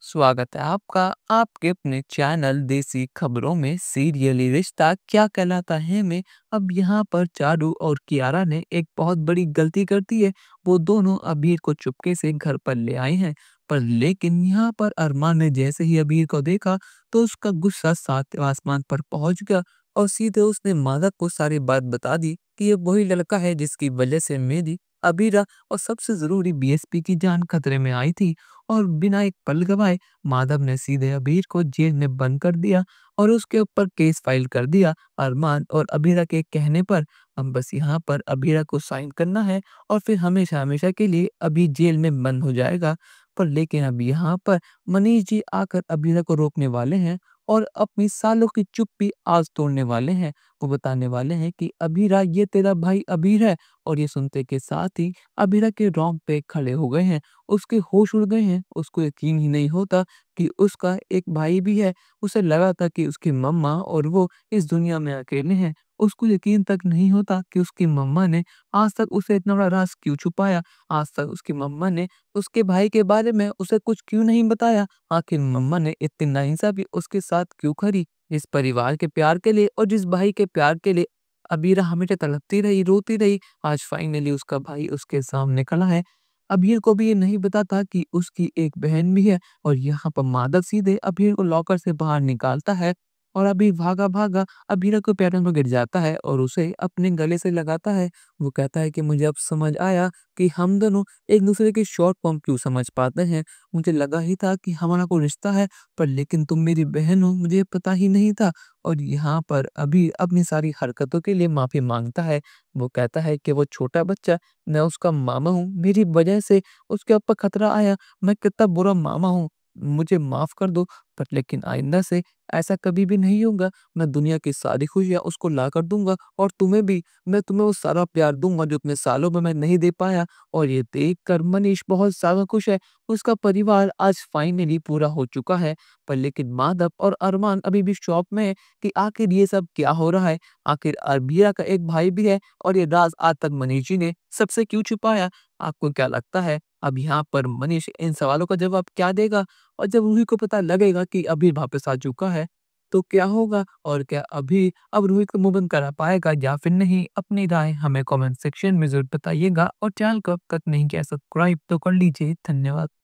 स्वागत है आपका आपके अपने चैनल देसी खबरों में। सीरियली रिश्ता क्या कहलाता है में अब यहाँ पर चारू और कियारा ने एक बहुत बड़ी गलती कर दी है। वो दोनों अबीर को चुपके से घर पर ले आए हैं, पर लेकिन यहाँ पर अरमान ने जैसे ही अबीर को देखा तो उसका गुस्सा सातवें आसमान पर पहुंच गया और सीधे उसने माधव को सारी बात बता दी कि ये वही लड़का है जिसकी वजह से मेरी, अबीरा और सबसे जरूरी बीएसपी की जान खतरे में आई थी। और बिना एक पल गवाए माधव ने सीधे अबीर को जेल में बंद कर दिया और उसके ऊपर केस फाइल कर दिया। अरमान और अबीरा के कहने पर हम बस यहाँ पर अबीरा को साइन करना है और फिर हमेशा हमेशा के लिए अभी जेल में बंद हो जाएगा। पर लेकिन अब यहाँ पर मनीष जी आकर अबीरा को रोकने वाले हैं और अपनी सालों की चुप्पी आज तोड़ने वाले हैं। वो बताने वाले हैं कि अबीरा ये तेरा भाई अबीर है। और ये सुनते के साथ ही अबीरा के रोंगटे खड़े हो गए हैं, उसके होश उड़ गए हैं। उसको यकीन ही नहीं होता कि उसका एक भाई भी है। उसे लगा था कि उसकी मम्मा और वो इस दुनिया में अकेले हैं। उसको यकीन तक नहीं होता कि उसकी मम्मा ने आज तक उसे इतना बड़ा राज क्यों छुपाया। आज तक उसकी मम्मा ने उसके भाई के बारे में उसे कुछ क्यों नहीं बताया। आखिर मम्मा ने इतनी नाइंसाफी उसके साथ क्यों करी। जिस परिवार के प्यार के लिए और जिस भाई के प्यार के लिए अबीरा हमेशा तड़पती रही, रोती रही, आज फाइनली उसका भाई उसके सामने खड़ा है। अबीर को भी ये नहीं पता था कि उसकी एक बहन भी है। और यहाँ पर माधव सीधे अबीर को लॉकर से बाहर निकालता है और अबीर भागा भागा अबीरा के पैरों में गिर जाता है और उसे अपने गले से लगाता है। वो कहता है कि मुझे अब समझ आया कि हम दोनों एक दूसरे के शॉर्ट फॉर्म क्यों समझ पाते हैं। मुझे लगा ही था कि हमारा कोई रिश्ता है, पर लेकिन तुम मेरी बहन हो मुझे पता ही नहीं था। और यहाँ पर अभी अपनी सारी हरकतों के लिए माफी मांगता है। वो कहता है कि वो छोटा बच्चा, मैं उसका मामा हूँ, मेरी वजह से उसके ऊपर खतरा आया, मैं कितना बुरा मामा हूँ, मुझे माफ कर दो। पर लेकिन आइंदा से ऐसा कभी भी नहीं होगा। मैं दुनिया की सारी खुशियाँ उसको ला कर दूंगा और तुम्हें भी। मैं तुम्हें वो सारा प्यार दूंगा जो इतने सालों में मैं नहीं दे पाया। और ये देख कर मनीष बहुत ज्यादा खुश है। उसका परिवार आज फाइनली पूरा हो चुका है। पर लेकिन माधव और अरमान अभी भी शॉक में है कि आखिर ये सब क्या हो रहा है। आखिर अरबिया का एक भाई भी है और ये राज आज तक मनीष जी ने सबसे क्यों छुपाया। आपको क्या लगता है अब यहाँ पर मनीष इन सवालों का जवाब क्या देगा। और जब रूही को पता लगेगा कि अभी वापस आ चुका है तो क्या होगा और क्या अभी अब रूही को मुंह बंद करा पाएगा या फिर नहीं। अपनी राय हमें कमेंट सेक्शन में जरूर बताइएगा और चैनल को अब तक नहीं किया सब्सक्राइब तो कर लीजिए। धन्यवाद।